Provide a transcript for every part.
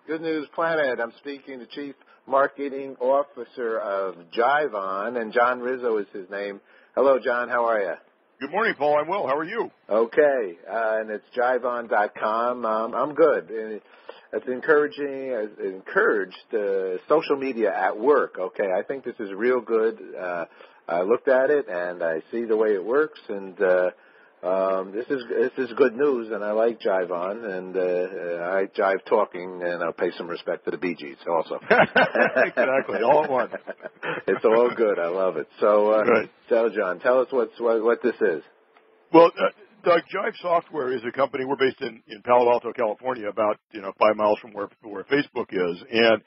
Good News Planet. I'm speaking to Chief Marketing Officer of JIVE-ON, and John Rizzo is his name. Hello, John. How are you? Good morning, Paul. I'm well. How are you? Okay, and it's JIVE-ON.com. I'm good. It's encouraged social media at work. Okay, I think this is real good. I looked at it, and I see the way it works, and this is good news, and I like JIVE-ON, and I Jive Talkin, and I'll pay some respect to the Bee Gees also. Exactly, all at once. It's all good. I love it. So, John, tell us what this is. Well, Doug, Jive Software is a company. We're based in Palo Alto, California, about 5 miles from where Facebook is, and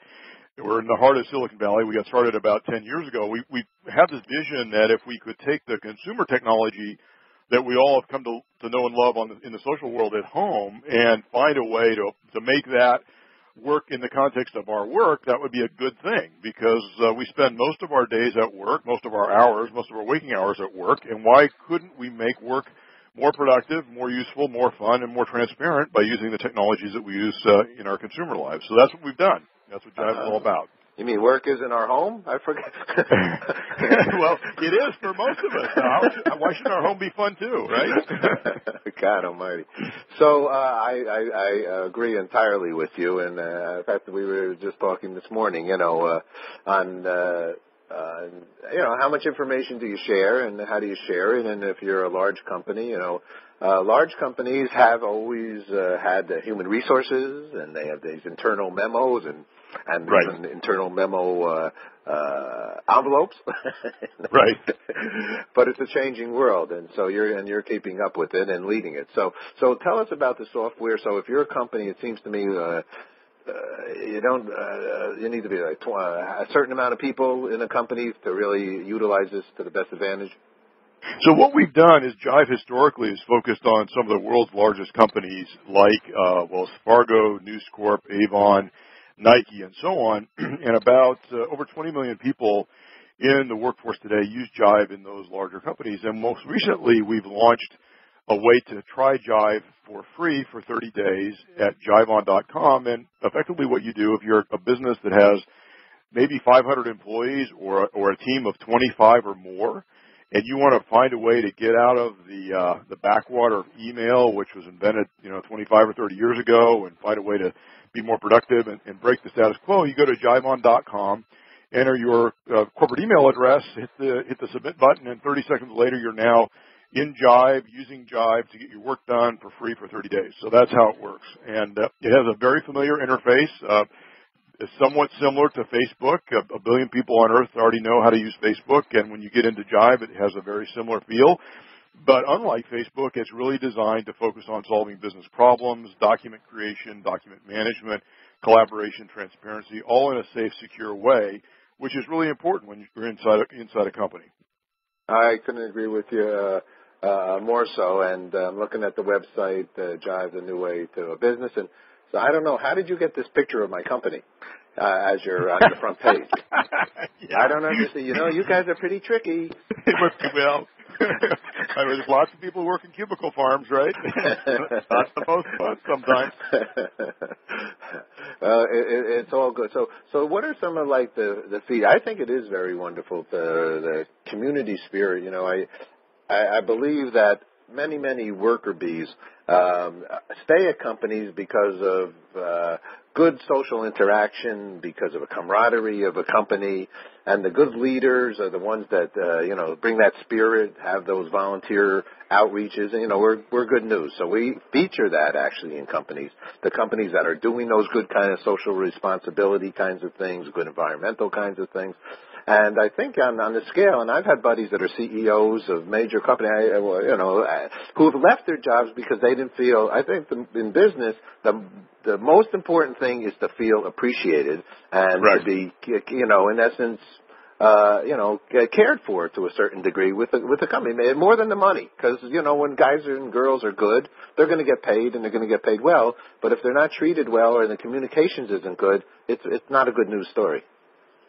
we're in the heart of Silicon Valley. We got started about 10 years ago. We have this vision that if we could take the consumer technology that we all have come to know and love in the social world at home and find a way to make that work in the context of our work, that would be a good thing, because we spend most of our days at work, most of our waking hours at work, and why couldn't we make work more productive, more useful, more fun, and more transparent by using the technologies that we use in our consumer lives? So that's what we've done. That's what Jive is all about. You mean work is in our home? I forget. Well, it is for most of us. Why shouldn't our home be fun too, right? God almighty. So I agree entirely with you. And in fact, we were just talking this morning, on how much information do you share and how do you share it? And if you're a large company, large companies have always had human resources, and they have these internal memos and right. internal memo envelopes. Right. But it's a changing world, and so you're keeping up with it and leading it. So tell us about the software. So if you're a company, it seems to me you need to be like a certain amount of people in a company to really utilize this to the best advantage. So what we've done is Jive historically is focused on some of the world's largest companies like Wells Fargo, News Corp, Avon, Nike, and so on, and about over 20 million people in the workforce today use Jive in those larger companies. And most recently, we've launched a way to try Jive for free for 30 days at JIVE-ON.com. And effectively what you do, if you're a business that has maybe 500 employees or a team of 25 or more, and you want to find a way to get out of the backwater of email, which was invented 25 or 30 years ago, and find a way to be more productive and break the status quo, you go to JIVE-ON.com, enter your corporate email address, hit the submit button, and 30 seconds later you're now in Jive, using Jive to get your work done for free for 30 days. So that's how it works. And it has a very familiar interface. It's somewhat similar to Facebook. A billion people on Earth already know how to use Facebook, and when you get into Jive, it has a very similar feel. But unlike Facebook, it's really designed to focus on solving business problems, document creation, document management, collaboration, transparency, all in a safe, secure way, which is really important when you're inside a company. I couldn't agree with you more so. And I'm looking at the website, Jive, the new way to a business. And so I don't know, how did you get this picture of my company as you're on the front page? Yeah. I don't understand. You guys are pretty tricky. Well, there's lots of people who work in cubicle farms, right? That's the most fun sometimes. It's all good. So what are some of the feed? I think it is very wonderful, the community spirit. I believe that many worker bees stay at companies because of good social interaction, because of a camaraderie of a company, and the good leaders are the ones that bring that spirit, have those volunteer outreaches. And we're good news, so we feature that actually in companies, the companies that are doing those good kind of social responsibility kinds of things, good environmental kinds of things. And I think on the scale, and I've had buddies that are CEOs of major companies, who have left their jobs because they didn't feel. I think in business, the most important thing is to feel appreciated and right. to be, in essence, cared for to a certain degree with the company, more than the money. Because when guys and girls are good, they're going to get paid, and they're going to get paid well. But if they're not treated well or the communications isn't good, it's not a good news story.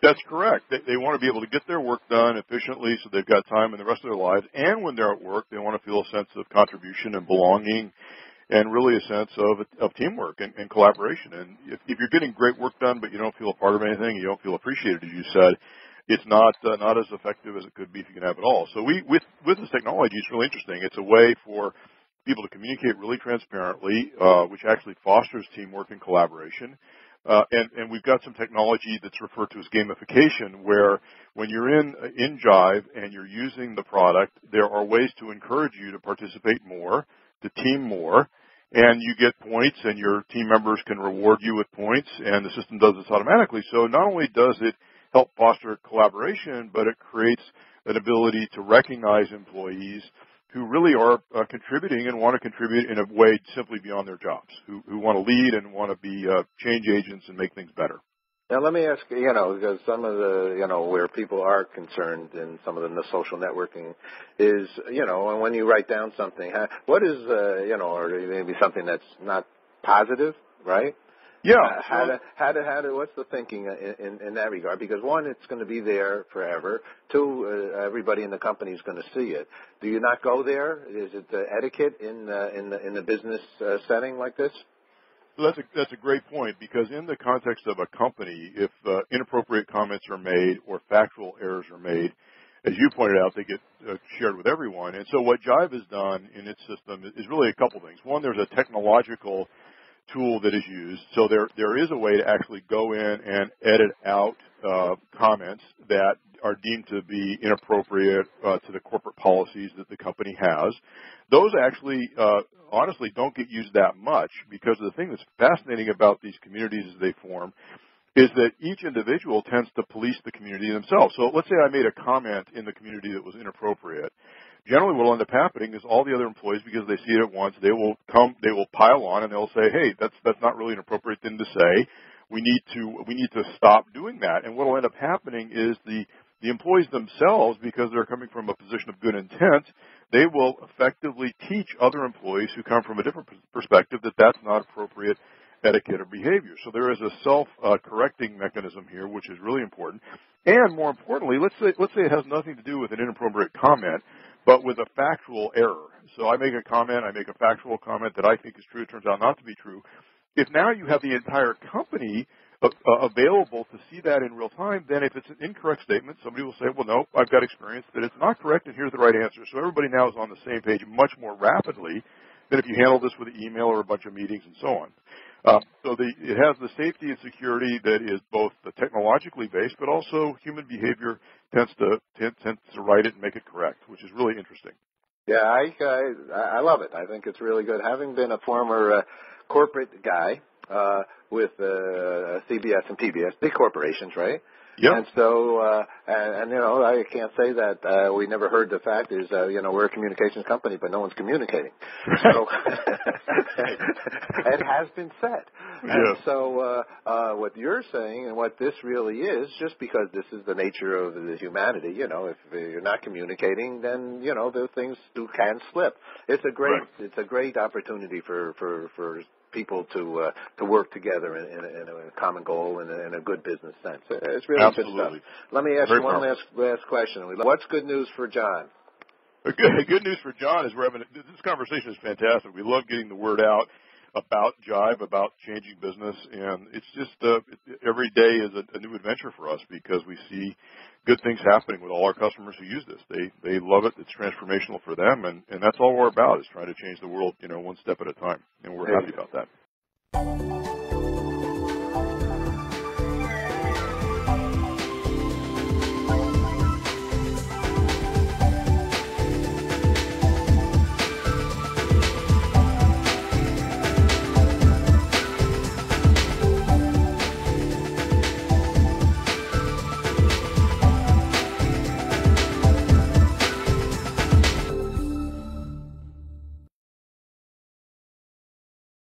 That's correct. They want to be able to get their work done efficiently so they've got time in the rest of their lives. And when they're at work, they want to feel a sense of contribution and belonging and really a sense of teamwork and collaboration. And if you're getting great work done, but you don't feel a part of anything, you don't feel appreciated, as you said, it's not as effective as it could be if you can have it all. So with this technology, it's really interesting. It's a way for people to communicate really transparently, which actually fosters teamwork and collaboration. And we've got some technology that's referred to as gamification, where when you're in Jive and you're using the product, there are ways to encourage you to participate more, to team more, and you get points, and your team members can reward you with points, and the system does this automatically. So not only does it help foster collaboration, but it creates an ability to recognize employees who really are contributing and want to contribute in a way simply beyond their jobs, who want to lead and want to be change agents and make things better. Now, let me ask, because some of the, where people are concerned in some of the social networking is, when you write down something, what is, or maybe something that's not positive, right? Yeah. What's the thinking in that regard? Because one, it's going to be there forever. Two, everybody in the company is going to see it. Do you not go there? Is it etiquette in the business setting like this? So that's a great point, because in the context of a company, if inappropriate comments are made or factual errors are made, as you pointed out, they get shared with everyone. And so what Jive has done in its system is really a couple things. One, there's a technological tool that is used. So there is a way to actually go in and edit out comments that are deemed to be inappropriate to the corporate policies that the company has. Those actually, honestly, don't get used that much, because the thing that's fascinating about these communities as they form is that each individual tends to police the community themselves. So let's say I made a comment in the community that was inappropriate. Generally, what will end up happening is all the other employees, because they see it at once, they will pile on, and they'll say, "Hey, that's not really an appropriate thing to say. We need to stop doing that." And what will end up happening is the employees themselves, because they're coming from a position of good intent, they will effectively teach other employees who come from a different perspective that that's not appropriate etiquette or behavior. So there is a self-correcting mechanism here, which is really important. And more importantly, let's say it has nothing to do with an inappropriate comment, but with a factual error. So I make a comment, I make a factual comment that I think is true, it turns out not to be true. If now you have the entire company available to see that in real time, then if it's an incorrect statement, somebody will say, "Well, no, I've got experience that it's not correct, and here's the right answer." So everybody now is on the same page much more rapidly than if you handle this with an email or a bunch of meetings and so on. So it has the safety and security that is both technologically based, but also human behavior tends to write it and make it correct, which is really interesting. Yeah, I love it. I think it's really good. Having been a former corporate guy with CBS and PBS, big corporations, right? Yep. And so, I can't say that we never heard the fact is, we're a communications company, but no one's communicating. So it has been said. Yeah. And so what you're saying and what this really is, just because this is the nature of the humanity, if you're not communicating, then, the things can slip. It's a great opportunity for people to work together in a common goal and in a good business sense. It's really Absolutely. good stuff. Let me ask you one last question. What's good news for John? Good news for John is this conversation is fantastic. We love getting the word out about Jive, about changing business, and it's just every day is a new adventure for us, because we see good things happening with all our customers who use this. They love it. It's transformational for them, and that's all we're about, is trying to change the world, one step at a time, and we're happy about that.